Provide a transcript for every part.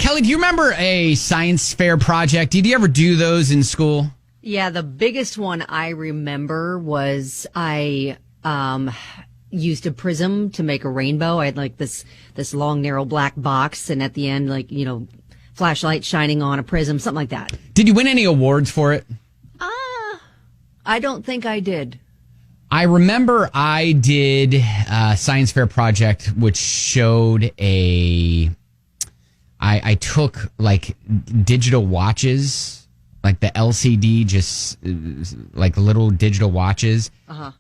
Kelly, do you remember a science fair project? Did you ever do those in school? Yeah, the biggest one I remember was I used a prism to make a rainbow. I had like this long, narrow black box, and at the end, like, flashlight shining on a prism, something like that. Did you win any awards for it? I don't think I did. I remember I did a science fair project which showed I took like digital watches, like the LCD, just like little digital watches.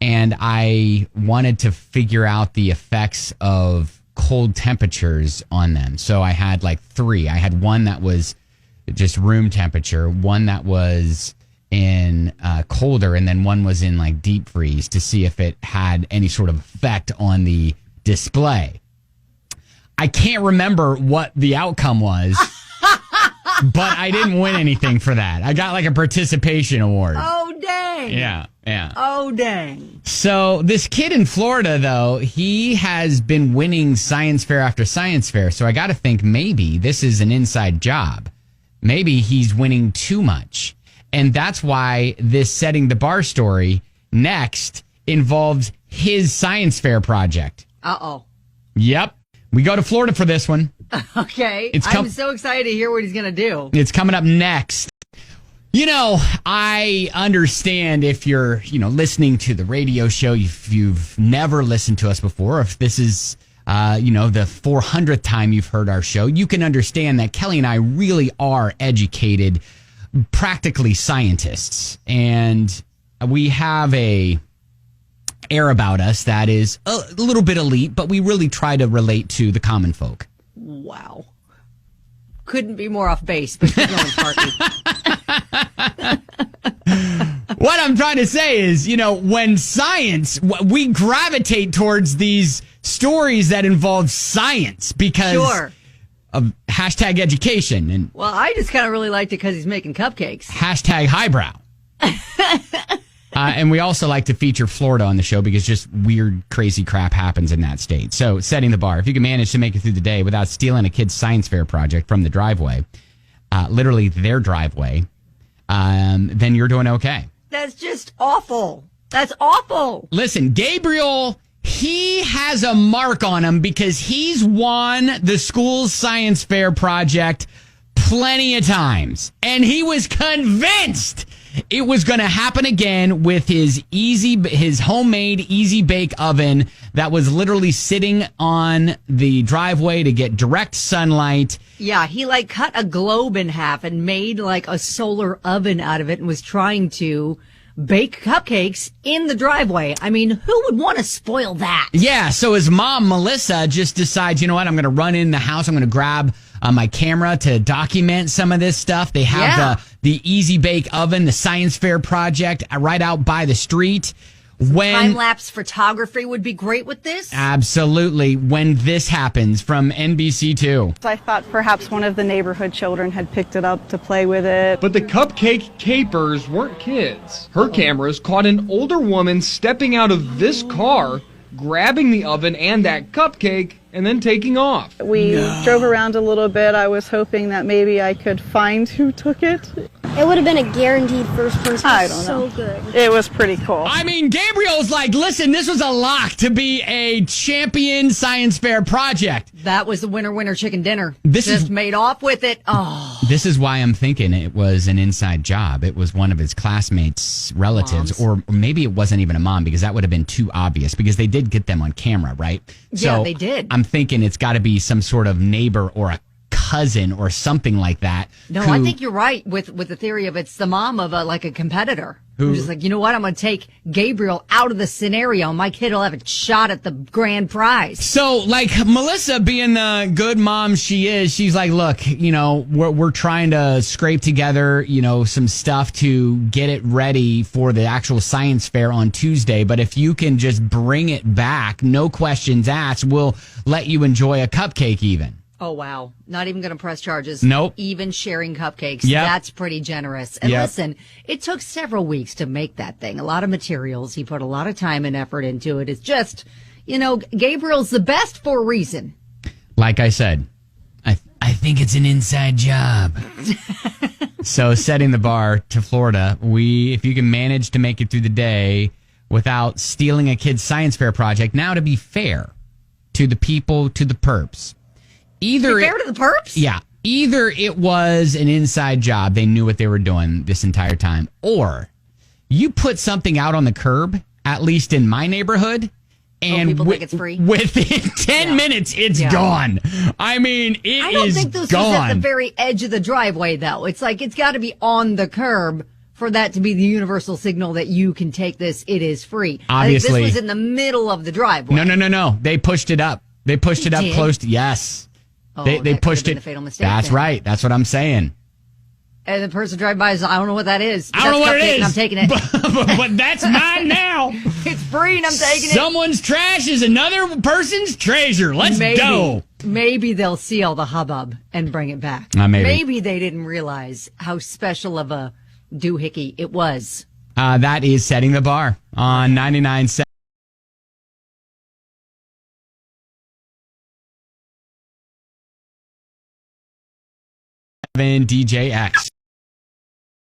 And I wanted to figure out the effects of cold temperatures on them. So I had like three. I had one that was just room temperature, one that was in colder, and then one was in like deep freeze to see if it had any sort of effect on the display. I can't remember what the outcome was, but I didn't win anything for that. I got like a participation award. Oh, dang. Yeah. Oh, dang. So this kid in Florida, though, he has been winning science fair after science fair. So I got to think maybe this is an inside job. Maybe he's winning too much. And that's why this setting the bar story next involves his science fair project. Uh-oh. Yep. We go to Florida for this one. Okay. I'm so excited to hear what he's going to do. It's coming up next. I understand if you're, listening to the radio show, if you've never listened to us before, if this is, the 400th time you've heard our show, you can understand that Kelly and I really are educated, practically scientists. And we have a air about us that is a little bit elite, but we really try to relate to the common folk. Wow. Couldn't be more off base, but keep going, Sparky. What I'm trying to say is, when we gravitate towards these stories that involve science because of hashtag education. And well, I just kind of really liked it because he's making cupcakes. Hashtag highbrow. And we also like to feature Florida on the show because just weird, crazy crap happens in that state. So setting the bar. If you can manage to make it through the day without stealing a kid's science fair project from the driveway, literally their driveway, then you're doing okay. That's just awful. That's awful. Listen, Gabriel, he has a mark on him because he's won the school's science fair project plenty of times. And he was convinced it was going to happen again with his homemade easy bake oven that was literally sitting on the driveway to get direct sunlight. Yeah, he cut a globe in half and made a solar oven out of it and was trying to bake cupcakes in the driveway. I mean, who would want to spoil that? Yeah, so his mom, Melissa, just decides, you know what, I'm going to run in the house. I'm going to grab my camera to document some of this stuff. They have the Easy Bake Oven, the Science Fair project right out by the street. Time-lapse photography would be great with this. Absolutely. When this happens from NBC2. I thought perhaps one of the neighborhood children had picked it up to play with it. But the cupcake capers weren't kids. Her cameras caught an older woman stepping out of this car, grabbing the oven and that cupcake, and then taking off. We drove around a little bit. I was hoping that maybe I could find who took it. It would have been a guaranteed first person. I don't know. So good. It was pretty cool. I mean, Gabriel's like, listen, this was a lock to be a champion science fair project. That was the winner chicken dinner. Made off with it. Oh. This is why I'm thinking it was an inside job. It was one of his classmates' relatives, or maybe it wasn't even a mom because that would have been too obvious because they did get them on camera, right? Yeah, they did. I'm thinking it's got to be some sort of neighbor or a cousin or something like that. No, I think you're right with the theory of it's the mom of a competitor. Who's just like, you know what? I'm going to take Gabriel out of the scenario. My kid will have a shot at the grand prize. So, Melissa, being the good mom she is, she's like, look, we're trying to scrape together, some stuff to get it ready for the actual science fair on Tuesday. But if you can just bring it back, no questions asked, we'll let you enjoy a cupcake even. Oh, wow. Not even going to press charges. Nope. Even sharing cupcakes. Yep. That's pretty generous. And listen, it took several weeks to make that thing. A lot of materials. He put a lot of time and effort into it. It's just, Gabriel's the best for a reason. Like I said, I think it's an inside job. So setting the bar to Florida, if you can manage to make it through the day without stealing a kid's science fair project, now to be fair to the people, to the perps. Fair to the perps? Yeah. Either it was an inside job, they knew what they were doing this entire time, or you put something out on the curb, at least in my neighborhood, and people think it's free? Within 10 minutes, it's gone. I mean, it is gone. I don't think this was at the very edge of the driveway, though. It's like it's got to be on the curb for that to be the universal signal that you can take this. It is free. Obviously. I think this was in the middle of the driveway. No. They pushed it up. They pushed it up close to, yes. Oh, they pushed it. The fatal mistake. That's then. right. That's what I'm saying. And the person driving by is, I don't know what that is. I don't know what it is. I'm taking it. But that's mine now. It's free and I'm taking it. Someone's trash is another person's treasure. Let's go. Maybe they'll see all the hubbub and bring it back. Maybe they didn't realize how special of a doohickey it was. That is setting the bar on 99.7. DJX.